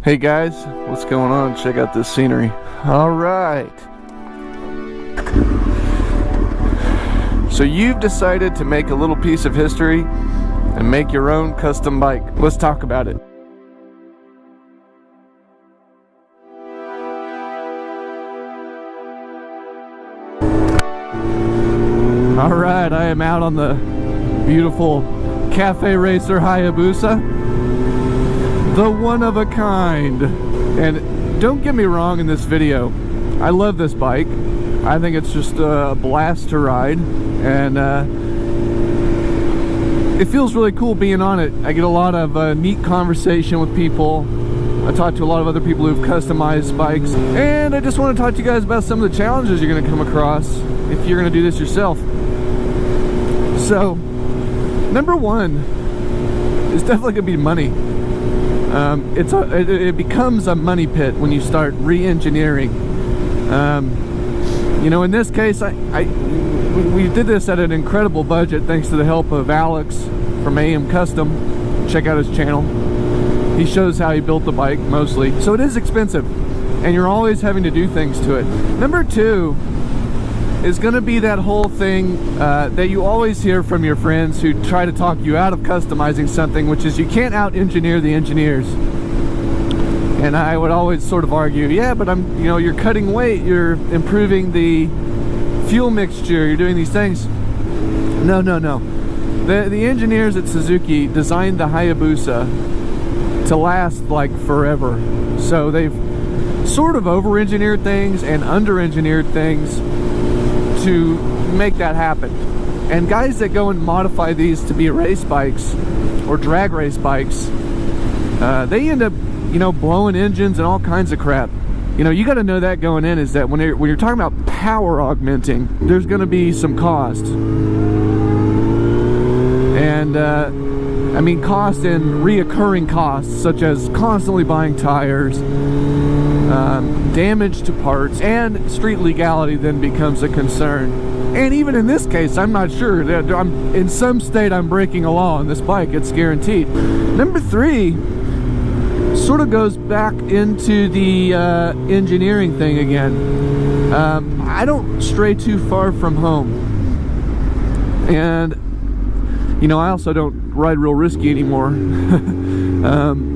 Hey guys, what's going on? Check out this scenery. All right. So you've decided to make a little piece of history and make your own custom bike. Let's talk about it. All right, I am out on the beautiful Cafe Racer Hayabusa. The one of a kind. And don't get me wrong in this video, I love this bike. I think it's just a blast to ride, and it feels really cool being on it. I get a lot of neat conversation with people. I talk to a lot of other people who've customized bikes, and I just want to talk to you guys about some of the challenges you're going to come across if you're going to do this yourself. So, number one is definitely going to be money. It becomes a money pit when you start re-engineering. You know, in this case, we did this at an incredible budget thanks to the help of Alex from AM Custom. Check out his channel. He shows how he built the bike mostly. So it is expensive, and you're always having to do things to it. Number two is going to be that whole thing that you always hear from your friends who try to talk you out of customizing something, which is you can't out-engineer the engineers. And I would always sort of argue, yeah, but you're cutting weight, you're improving the fuel mixture, you're doing these things. No. The engineers at Suzuki designed the Hayabusa to last like forever. So they've sort of over-engineered things and under-engineered things to make that happen. And guys that go and modify these to be race bikes or drag race bikes, they end up blowing engines and all kinds of crap. You got to know that going in, is that when you're talking about power augmenting, there's going to be some cost. And cost and reoccurring costs, such as constantly buying tires, damage to parts, and street legality then becomes a concern. And even in this case, I'm not sure that in some state I'm breaking a law on this bike. It's guaranteed. Number three sort of goes back into the engineering thing again. I don't stray too far from home, and I also don't ride real risky anymore.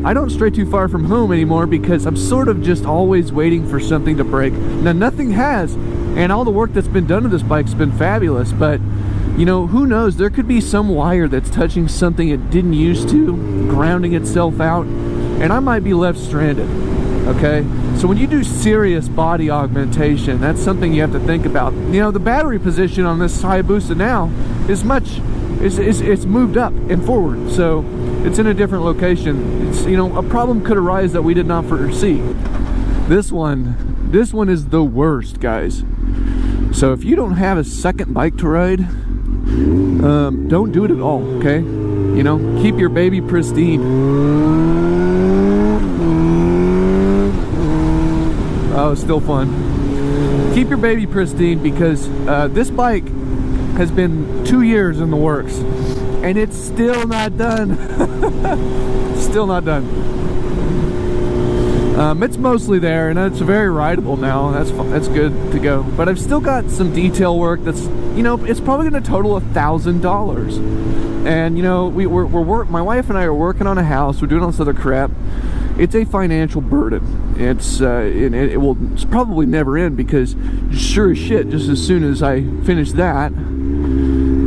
I don't stray too far from home anymore because I'm sort of just always waiting for something to break. Now, nothing has, and all the work that's been done to this bike's been fabulous, but who knows, there could be some wire that's touching something it didn't used to, grounding itself out, and I might be left stranded. Okay, so when you do serious body augmentation, that's something you have to think about. The battery position on this Hayabusa now is it's moved up and forward, so it's in a different location. It's a problem could arise that we did not foresee. This one is the worst, guys. So if you don't have a second bike to ride, don't do it at all. Okay, keep your baby pristine. Oh, it's still fun. Keep your baby pristine, because this bike has been 2 years in the works, and it's still not done. Still not done. It's mostly there, and it's very rideable now. That's good to go. But I've still got some detail work that's, it's probably going to total $1,000. And my wife and I are working on a house. We're doing all this other crap. It's a financial burden. It's it will probably never end, because sure as shit, just as soon as I finish that,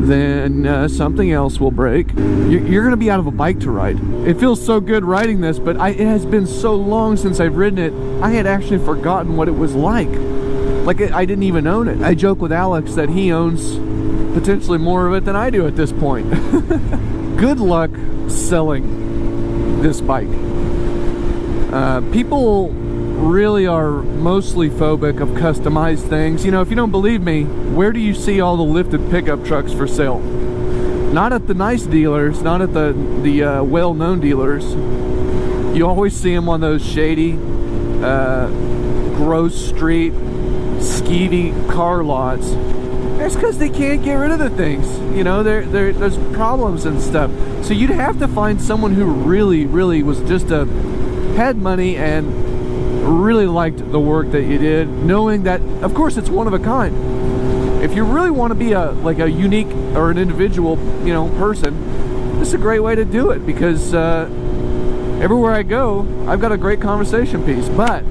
then something else will break. You're going to be out of a bike to ride. It feels so good riding this, but it has been so long since I've ridden it, I had actually forgotten what it was like. Like, I didn't even own it. I joke with Alex that he owns potentially more of it than I do at this point. Good luck selling this bike. People really are mostly phobic of customized things. If you don't believe me, where do you see all the lifted pickup trucks for sale? Not at the nice dealers, not at the well-known dealers. You always see them on those shady, gross street, skeevy car lots. That's because they can't get rid of the things. There's problems and stuff. So you'd have to find someone who really was just a had money and really liked the work that you did, knowing that, of course, it's one of a kind. If you really want to be a unique or an individual, person, this is a great way to do it, because everywhere I go, I've got a great conversation piece. But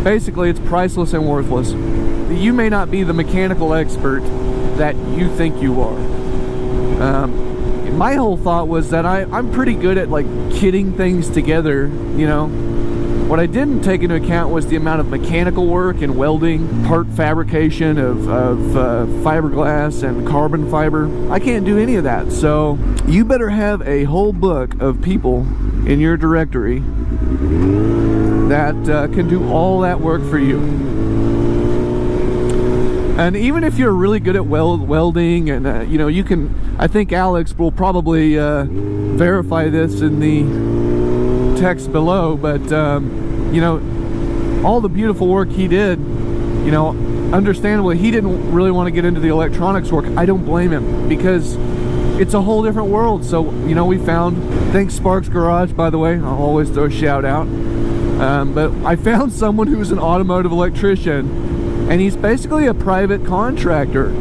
basically, it's priceless and worthless. You may not be the mechanical expert that you think you are. My whole thought was that I'm pretty good at kitting things together, What I didn't take into account was the amount of mechanical work and welding, part fabrication of fiberglass and carbon fiber. I can't do any of that, so you better have a whole book of people in your directory that can do all that work for you. And even if you're really good at welding, and you can, I think Alex will probably verify this in the text below, but all the beautiful work he did, understandably he didn't really want to get into the electronics work. I don't blame him, because it's a whole different world. So we found, thanks Sparks Garage, by the way, I'll always throw a shout out, but I found someone who's an automotive electrician, and he's basically a private contractor.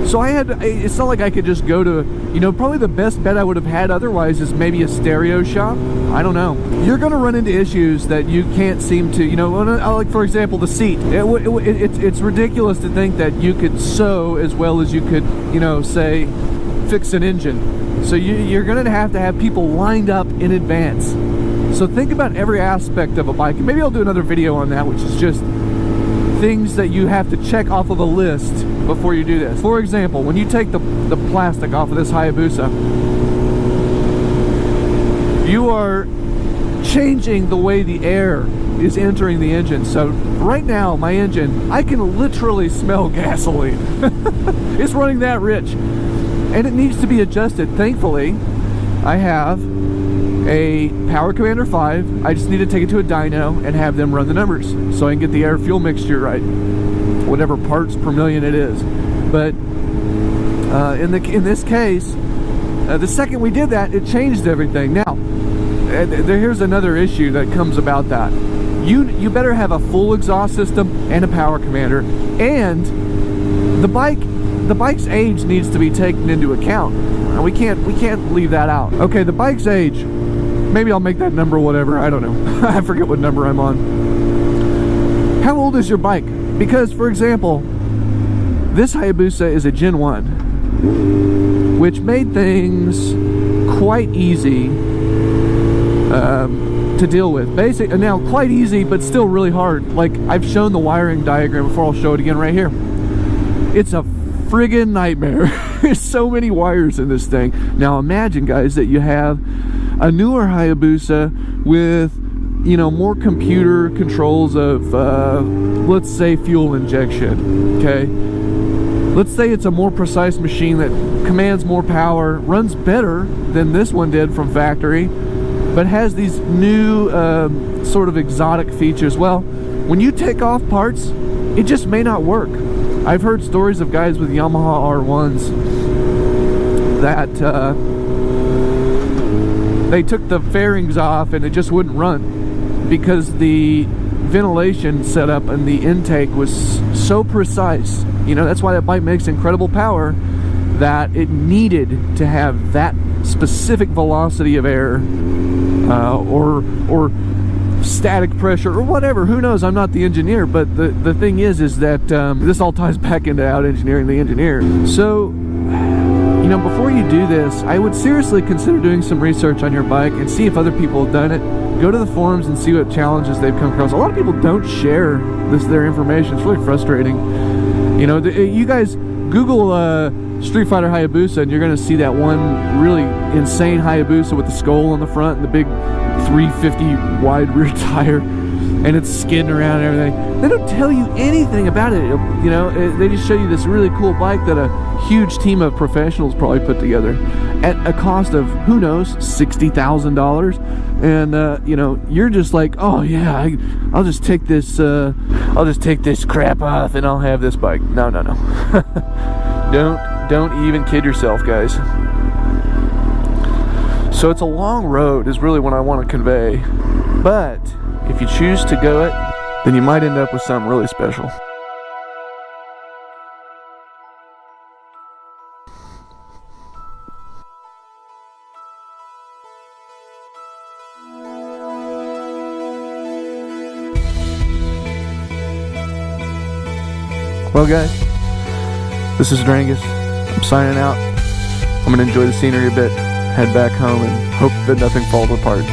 So it's not like I could just go to, probably the best bet I would have had otherwise is maybe a stereo shop. I don't know. You're going to run into issues that you can't seem to, like for example, the seat. It's ridiculous to think that you could sew as well as you could, say, fix an engine. So you're going to have people lined up in advance. So think about every aspect of a bike. Maybe I'll do another video on that, which is just things that you have to check off of a list before you do this. For example, when you take the plastic off of this Hayabusa, you are changing the way the air is entering the engine. So right now, my engine, I can literally smell gasoline. It's running that rich. And it needs to be adjusted. Thankfully, I have a Power Commander 5. I just need to take it to a dyno and have them run the numbers so I can get the air fuel mixture right, whatever parts per million it is. But in this case, the second we did that, it changed everything. Now here's another issue that comes about that. You better have a full exhaust system and a Power Commander, and the bike's age needs to be taken into account. We can't leave that out. Okay, the bike's age, maybe I'll make that number whatever, I don't know. I forget what number I'm on. How old is your bike? Because, for example, this Hayabusa is a Gen 1, which made things quite easy to deal with. Now, quite easy, but still really hard. Like, I've shown the wiring diagram before, I'll show it again right here. It's a friggin' nightmare. There's so many wires in this thing. Now imagine, guys, that you have a newer Hayabusa with, more computer controls of, let's say, fuel injection, okay? Let's say it's a more precise machine that commands more power, runs better than this one did from factory, but has these new sort of exotic features. Well, when you take off parts, it just may not work. I've heard stories of guys with Yamaha R1s that they took the fairings off and it just wouldn't run because the ventilation setup and the intake was so precise. That's why that bike makes incredible power, that it needed to have that specific velocity of air or static pressure or whatever. Who knows? I'm not the engineer, but the thing is that this all ties back into out engineering the engineer. So before you do this, I would seriously consider doing some research on your bike and see if other people have done it. Go to the forums and see what challenges they've come across. A lot of people don't share their information. It's really frustrating. You guys Google Street Fighter Hayabusa and you're going to see that one really insane Hayabusa with the skull on the front and the big 350 wide rear tire, and it's skidding around and everything. They don't tell you anything about it. They just show you this really cool bike that a huge team of professionals probably put together at a cost of, who knows, $60,000. And you're just like, oh yeah, I'll just take this crap off and I'll have this bike. No. Don't even kid yourself, guys. So it's a long road is really what I want to convey. But if you choose to go it, then you might end up with something really special. Well guys, this is Drangus. I'm signing out. I'm going to enjoy the scenery a bit, head back home, and hope that nothing falls apart.